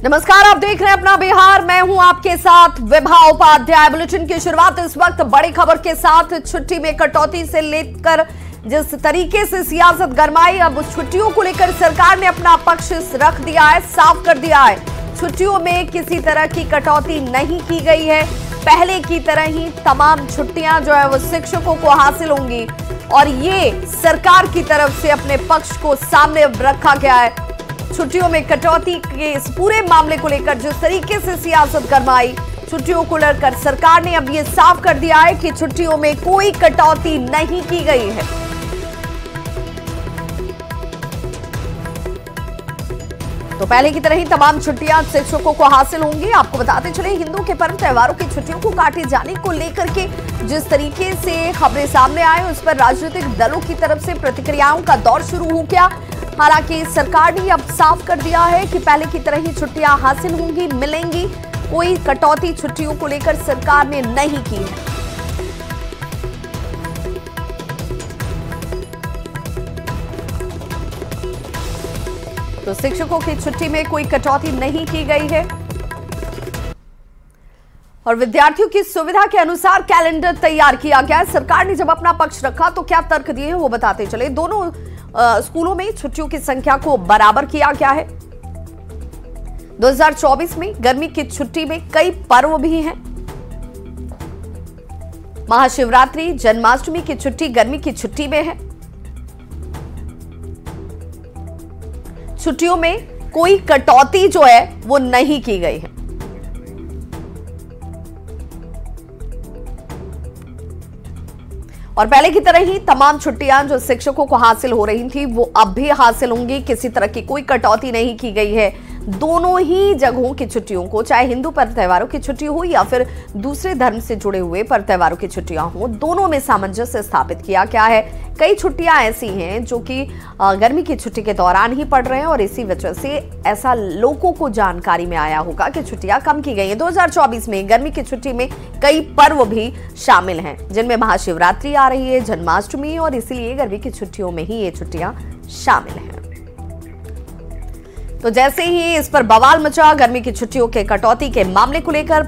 नमस्कार, आप देख रहे हैं अपना बिहार। मैं हूं आपके साथ विभा उपाध्याय। बुलेटिन की शुरुआत इस वक्त बड़ी खबर के साथ। छुट्टी में कटौती से लेकर जिस तरीके से सियासत गरमाई, अब उस छुट्टियों को लेकर सरकार ने अपना पक्ष रख दिया है, साफ कर दिया है। छुट्टियों में किसी तरह की कटौती नहीं की गई है। पहले की तरह ही तमाम छुट्टियां जो है वो शिक्षकों को हासिल होंगी और ये सरकार की तरफ से अपने पक्ष को सामने रखा गया है। छुट्टियों में कटौती के इस पूरे मामले को लेकर जिस तरीके से सियासत गरमाई, छुट्टियों को लेकर सरकार ने अब ये साफ कर दिया है कि छुट्टियों में कोई कटौती नहीं की गई है। तो पहले की तरह ही तमाम छुट्टियां शिक्षकों को हासिल होंगी। आपको बताते चले, हिंदू के पर्व त्योहारों की छुट्टियों को काटे जाने को लेकर के जिस तरीके से खबरें सामने आई, उस पर राजनीतिक दलों की तरफ से प्रतिक्रियाओं का दौर शुरू हो गया। हालांकि सरकार ने अब साफ कर दिया है कि पहले की तरह ही छुट्टियां हासिल होंगी, मिलेंगी। कोई कटौती छुट्टियों को लेकर सरकार ने नहीं की है। तो शिक्षकों की छुट्टी में कोई कटौती नहीं की गई है और विद्यार्थियों की सुविधा के अनुसार कैलेंडर तैयार किया गया है। सरकार ने जब अपना पक्ष रखा तो क्या तर्क दिए हैं वो बताते चले। दोनों स्कूलों में छुट्टियों की संख्या को बराबर किया गया है। 2024 में गर्मी की छुट्टी में कई पर्व भी हैं। महाशिवरात्रि, जन्माष्टमी की छुट्टी गर्मी की छुट्टी में है। छुट्टियों में कोई कटौती जो है वो नहीं की गई है। और पहले की तरह ही तमाम छुट्टियां जो शिक्षकों को हासिल हो रही थी वो अब भी हासिल होंगी। किसी तरह की कोई कटौती नहीं की गई है। दोनों ही जगहों की छुट्टियों को, चाहे हिंदू पर्व त्योहारों की छुट्टी हो या फिर दूसरे धर्म से जुड़े हुए पर्व त्योहारों की छुट्टियां हो, दोनों में सामंजस्य स्थापित किया गया है। कई छुट्टियां ऐसी हैं जो कि गर्मी की छुट्टी के दौरान ही पड़ रहे हैं और इसी वजह से ऐसा लोगों को जानकारी में आया होगा कि छुट्टियां कम की गई हैं। 2024 में गर्मी की छुट्टी में कई पर्व भी शामिल हैं, जिनमें महाशिवरात्रि आ रही है, जन्माष्टमी, और इसीलिए गर्मी की छुट्टियों में ही ये छुट्टियां शामिल हैं। तो जैसे ही इस पर बवाल मचा, गर्मी की छुट्टियों के कटौती के मामले को लेकर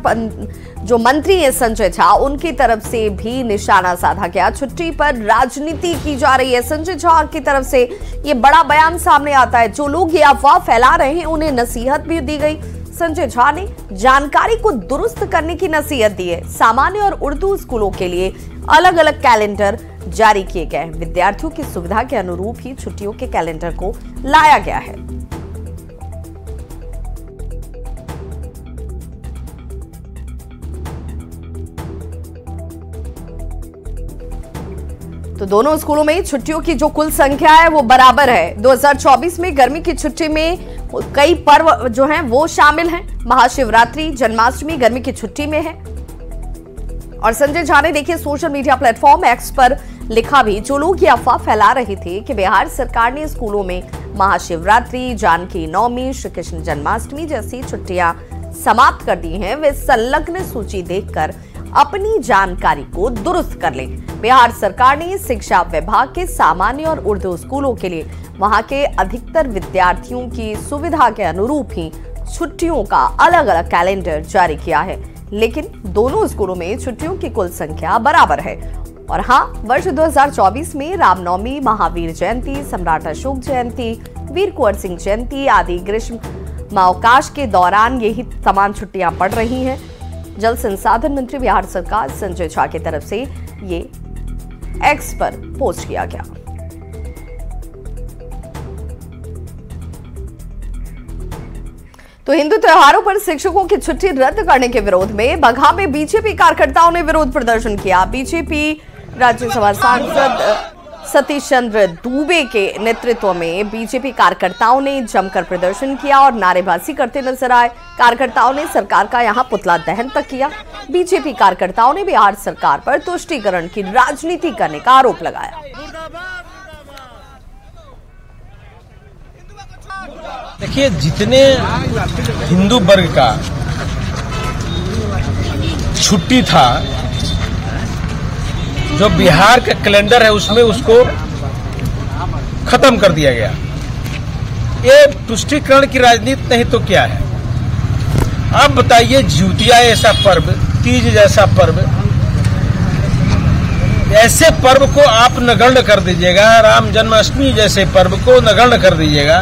जो मंत्री है संजय झा, उनकी तरफ से भी निशाना साधा गया। छुट्टी पर राजनीति की जा रही है। संजय झा की तरफ से ये बड़ा बयान सामने आता है। जो लोग ये अफवाह फैला रहे हैं उन्हें नसीहत भी दी गई। संजय झा ने जानकारी को दुरुस्त करने की नसीहत दी है। सामान्य और उर्दू स्कूलों के लिए अलग अलग कैलेंडर जारी किए गए हैं। विद्यार्थियों की सुविधा के अनुरूप ही छुट्टियों के कैलेंडर को लाया गया है। तो दोनों स्कूलों में छुट्टियों की जो कुल संख्या है वो बराबर है। 2024 में गर्मी की छुट्टी में कई पर्व जो हैं वो शामिल हैं। महाशिवरात्रि, जन्माष्टमी गर्मी की छुट्टी में है। और संजय झा ने देखिए सोशल मीडिया प्लेटफॉर्म एक्स पर लिखा भी, जो लोग ये अफवाह फैला रहे थे कि बिहार सरकार ने स्कूलों में महाशिवरात्रि, जानकी नवमी, श्री कृष्ण जन्माष्टमी जैसी छुट्टियां समाप्त कर दी हैं, वे संलग्न सूची देखकर अपनी जानकारी को दुरुस्त कर लें। बिहार सरकार ने शिक्षा विभाग के सामान्य और उर्दू स्कूलों के लिए वहां के अधिकतर विद्यार्थियों की सुविधा के अनुरूप ही छुट्टियों का अलग अलग कैलेंडर जारी किया है। लेकिन दोनों स्कूलों में छुट्टियों की कुल संख्या बराबर है। और हाँ, वर्ष 2024 में रामनवमी, महावीर जयंती, सम्राट अशोक जयंती, वीर कुंवर सिंह जयंती आदि ग्रीष्म अवकाश के दौरान यही तमाम छुट्टियां पड़ रही हैं। जल संसाधन मंत्री बिहार सरकार संजय झा की तरफ से ये एक्स पर पोस्ट किया गया। तो हिंदू त्योहारों पर शिक्षकों की छुट्टी रद्द करने के विरोध में बगहा में बीजेपी कार्यकर्ताओं ने विरोध प्रदर्शन किया। बीजेपी राज्यसभा सांसद सतीश चंद्र दूबे के नेतृत्व में बीजेपी कार्यकर्ताओं ने जमकर प्रदर्शन किया और नारेबाजी करते नजर आए। कार्यकर्ताओं ने सरकार का यहां पुतला दहन तक किया। बीजेपी कार्यकर्ताओं ने बिहार सरकार पर तुष्टीकरण की राजनीति करने का आरोप लगाया। देखिए, जितने हिंदू वर्ग का छुट्टी था, जो बिहार का कैलेंडर है उसमें उसको खत्म कर दिया गया। ये तुष्टीकरण की राजनीति नहीं तो क्या है। अब बताइए, जिउतिया ऐसा पर्व, तीज जैसा पर्व, ऐसे पर्व को आप नगण्य कर दीजिएगा, राम जन्माष्टमी जैसे पर्व को नगण्य कर दीजिएगा।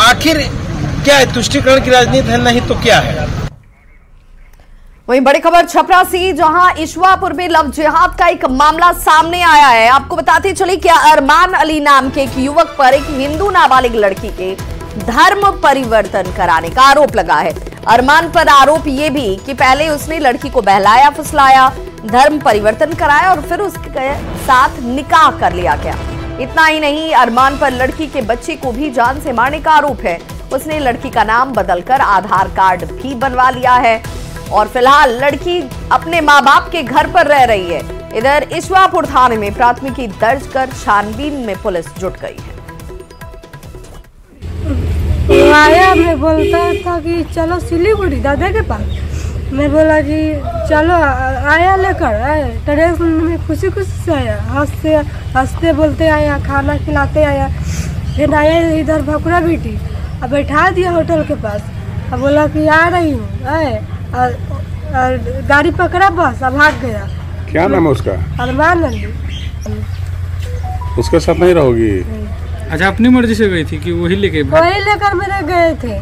आखिर क्या है? तुष्टीकरण की राजनीति है, नहीं तो क्या है? वहीं बड़ी खबर छपरा से, जहां ईश्वापुर में लव जिहाद का एक मामला सामने आया है। आपको बताते चले कि अरमान अली नाम के एक युवक पर एक हिंदू नाबालिग लड़की के धर्म परिवर्तन कराने का आरोप लगा है। अरमान पर आरोप ये भी कि पहले उसने लड़की को बहलाया फुसलाया, धर्म परिवर्तन कराया और फिर उसके साथ निकाह कर लिया गया। इतना ही नहीं, अरमान पर लड़की के बच्चे को भी जान से मारने का आरोप है। उसने लड़की का नाम बदलकर आधार कार्ड भी बनवा लिया है और फिलहाल लड़की अपने मां बाप के घर पर रह रही है। इधर ईश्वापुर थाने में प्राथमिकी दर्ज कर छानबीन में पुलिस जुट गई है। आया, मैं बोलता था कि चलो सिलीगुड़ी दादा के पास। मैं बोला कि चलो, आया लेकर आए, ट्रेन में खुशी खुशी से आया, हंसते बोलते आया, खाना खिलाते आया। फिर आया इधर भकुरा बेटी, अब बैठा दिया होटल के पास। अब बोला कि आ रही हूँ, आए गाड़ी पकड़ा, बस अब भाग गया। क्या नाम है उसका? अरमान अली। उसके साथ नहीं रहोगी? अच्छा, अपनी मर्जी से गई थी कि वही लेके मेरे गए थे,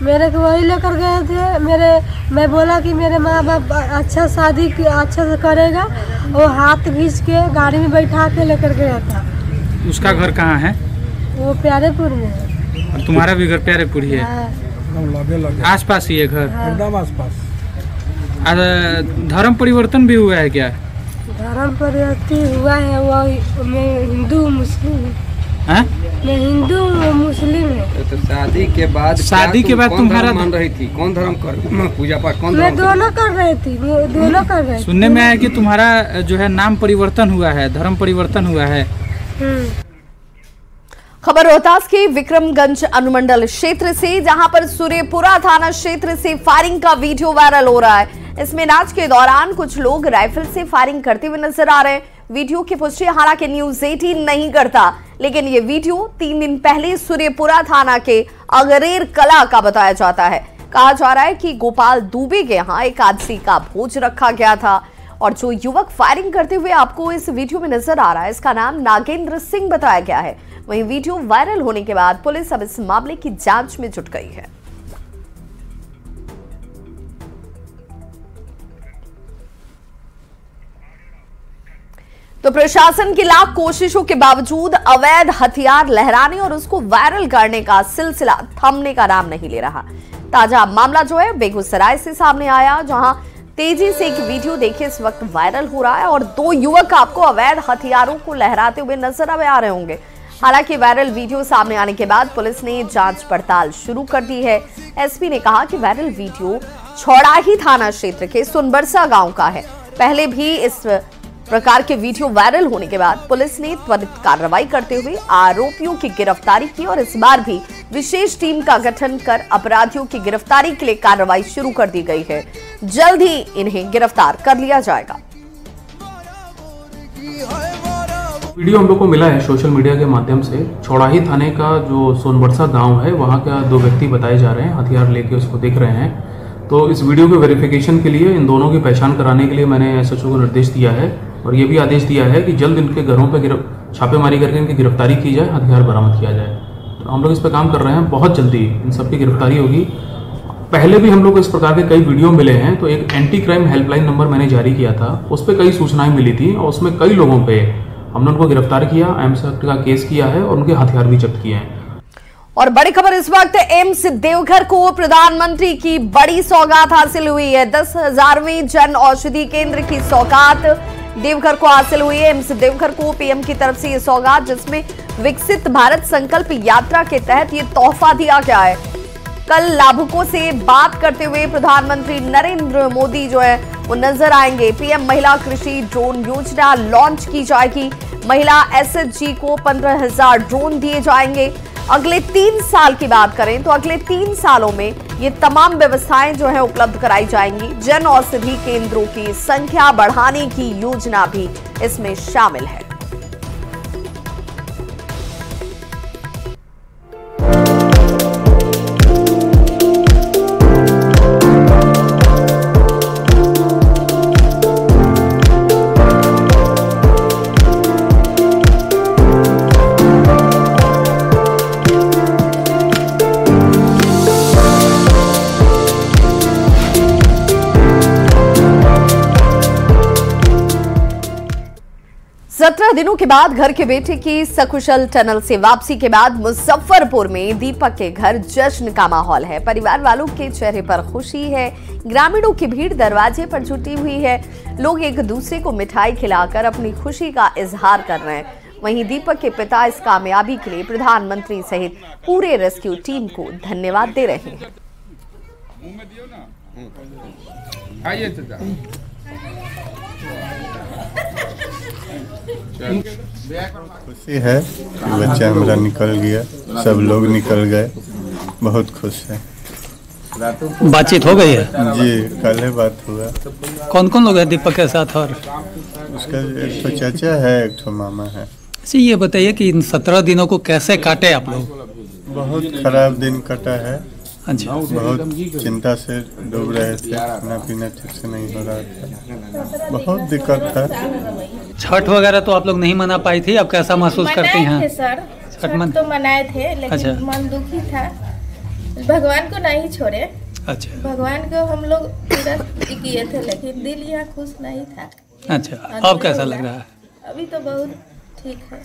मेरे को वही लेकर गए थे। मैं बोला कि मेरे माँ बाप अच्छा शादी अच्छा से करेगा, वो हाथ घींच के गाड़ी में बैठा के लेकर गया था। उसका घर कहाँ है? वो प्यारेपुर में है। और तुम्हारा भी घर प्यारेपुर ही है? आस पास ही है घर? एकदम आस पास। धर्म परिवर्तन भी हुआ है क्या? धर्म परिवर्तन हुआ है, वो मैं हिंदू मुस्लिम है। मैं हिंदू मुस्लिम है। तो शादी के बाद तुम्हारा मान रही थी? कौन धर्म कर पूजा पाठ? कौन? मैं दोनों कर रही थी, दोनों कर रही थी। सुनने में आया कि तुम्हारा जो है नाम परिवर्तन हुआ है, धर्म परिवर्तन हुआ है। खबर रोहतास के विक्रमगंज अनुमंडल क्षेत्र से, जहां पर सूर्यपुरा थाना क्षेत्र से फायरिंग का वीडियो वायरल हो रहा है। इसमें नाच के दौरान कुछ लोग राइफल से फायरिंग करते हुए नजर आ रहे हैं। वीडियो की पुष्टि हालांकि न्यूज 18 नहीं करता, लेकिन ये वीडियो 3 दिन पहले सूर्यपुरा थाना के अगरेर कला का बताया जाता है। कहा जा रहा है कि गोपाल दुबे के यहाँ एकादशी का भोज रखा गया था और जो युवक फायरिंग करते हुए आपको इस वीडियो में नजर आ रहा है, इसका नाम नागेंद्र सिंह बताया गया है। वहीं वीडियो वायरल होने के बाद पुलिस अब इस मामले की जांच में जुट गई है। तो प्रशासन की लाख कोशिशों के बावजूद अवैध हथियार लहराने और उसको वायरल करने का सिलसिला थमने का नाम नहीं ले रहा। ताजा मामला जो है बेगूसराय से सामने आया, जहां तेजी से एक वीडियो देखिए इस वक्त वायरल हो रहा है और 2 युवक आपको अवैध हथियारों को लहराते हुए नजर आ रहे होंगे। हालांकि वायरल वीडियो सामने आने के बाद पुलिस ने जांच पड़ताल शुरू कर दी है। एसपी ने कहा कि वायरल वीडियो छौड़ाही थाना क्षेत्र के सुनबरसा गांव का है। पहले भी इस प्रकार के वीडियो वायरल होने के बाद पुलिस ने त्वरित कार्रवाई करते हुए आरोपियों की गिरफ्तारी की और इस बार भी विशेष टीम का गठन कर अपराधियों की गिरफ्तारी के लिए कार्रवाई शुरू कर दी गई है। जल्द ही इन्हें गिरफ्तार कर लिया जाएगा। वीडियो हम लोग को मिला है सोशल मीडिया के माध्यम से। छौड़ाही थाने का जो सोनबरसा गांव है, वहां का 2 व्यक्ति बताए जा रहे हैं, हथियार लेके उसको देख रहे हैं। तो इस वीडियो के वेरिफिकेशन के लिए, इन दोनों की पहचान कराने के लिए मैंने एसएचओ को निर्देश दिया है और ये भी आदेश दिया है कि जल्द इनके घरों पर छापेमारी करके इनकी गिरफ्तारी की जाए, हथियार बरामद किया जाए। तो हम लोग इस पर काम कर रहे हैं, बहुत जल्दी इन सबकी गिरफ्तारी होगी। पहले भी हम लोग को इस प्रकार के कई वीडियो मिले हैं, तो एक एंटी क्राइम हेल्पलाइन नंबर मैंने जारी किया था, उस पर कई सूचनाएं मिली थी और उसमें कई लोगों पे हमने उनको गिरफ्तार किया, एम्स एक्ट का केस किया है और उनके हथियार भी जब्त किए हैं। और बड़ी खबर इस वक्त, एम्स देवघर को प्रधानमंत्री की बड़ी सौगात हासिल हुई है। 10,000वें जन औषधि केंद्र की सौगात देवघर को हासिल हुई है। एम्स देवघर को पीएम की तरफ से ये सौगात, जिसमें विकसित भारत संकल्प यात्रा के तहत ये तोहफा दिया गया है। कल लाभुकों से बात करते हुए प्रधानमंत्री नरेंद्र मोदी जो है वो नजर आएंगे। पीएम महिला कृषि ड्रोन योजना लॉन्च की जाएगी। महिला एसएचजी को 15,000 ड्रोन दिए जाएंगे। अगले 3 साल की बात करें तो अगले 3 सालों में ये तमाम व्यवस्थाएं जो है उपलब्ध कराई जाएंगी। जन औषधि केंद्रों की संख्या बढ़ाने की योजना भी इसमें शामिल है। 17 दिनों के बाद घर के बेटे की सकुशल टनल से वापसी के बाद मुजफ्फरपुर में दीपक के घर जश्न का माहौल है। परिवार वालों के चेहरे पर खुशी है। ग्रामीणों की भीड़ दरवाजे पर जुटी हुई है। लोग एक दूसरे को मिठाई खिलाकर अपनी खुशी का इजहार कर रहे हैं। वहीं दीपक के पिता इस कामयाबी के लिए प्रधानमंत्री सहित पूरे रेस्क्यू टीम को धन्यवाद दे रहे हैं। खुशी है कि बच्चा हमारा निकल गया, सब लोग निकल गए, बहुत खुश है। बातचीत हो गई है जी, कल है बात हुआ। कौन कौन लोग हैं दीपक के साथ? और उसका एक तो चाचा है, एक तो मामा है। जी, ये बताइए कि इन 17 दिनों को कैसे काटे आप लोग? बहुत खराब दिन कटा है। अच्छा, बहुत चिंता से डूब रहे थे, खाना पीना ठीक से नहीं हो रहा था, बहुत दिक्कत था। छठ वगैरह तो आप लोग नहीं मना पाई थी, अब कैसा महसूस करती हैं? सर, छठ तो मनाए थे, लेकिन अच्छा। मन दुखी था, भगवान को नहीं छोड़े। अच्छा, भगवान को हम लोग पूरा किए थे, लेकिन दिल यहाँ खुश नहीं था। अच्छा, अब कैसा लग रहा है? अभी तो बहुत ठीक है।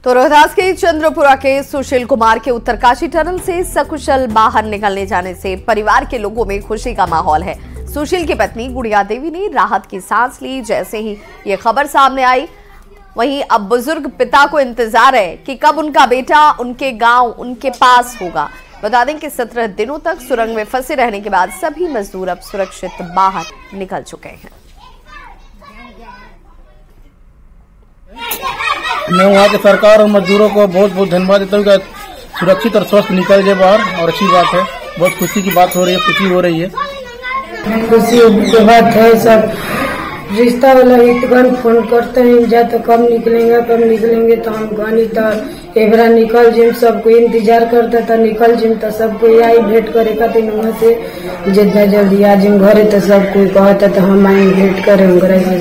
तो रोहतास के चंद्रपुरा के सुशील कुमार के उत्तरकाशी टनल से सकुशल बाहर निकलने जाने से परिवार के लोगों में खुशी का माहौल है। सुशील की पत्नी गुड़िया देवी ने राहत की सांस ली जैसे ही ये खबर सामने आई। वहीं अब बुजुर्ग पिता को इंतजार है कि कब उनका बेटा उनके गांव उनके पास होगा। बता दें कि 17 दिनों तक सुरंग में फंसे रहने के बाद सभी मजदूर अब सुरक्षित बाहर निकल चुके हैं। मैं वहाँ के सरकार और मजदूरों को बहुत बहुत धन्यवाद देता हूँ कि सुरक्षित और स्वस्थ निकल जाए बाहर, और अच्छी बात है। बहुत खुशी की बात हो रही है, खुशी हो रही है। खुशी की बात है। सब रिश्ता वाला हितगण फोन करते हैं, जा तो कब निकलेंगे तो हम गानी तो एबरा निकल जिम, सबको इंतजार करता था, निकल जिम तो सबको आई भेंट करे खातिर वहाँ से जितना जल्दी आ जिम घरे तो सब कोई कहता तो हम आई भेंट करे।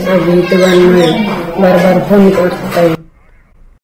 सब हितगण में बार बार फोन करता है।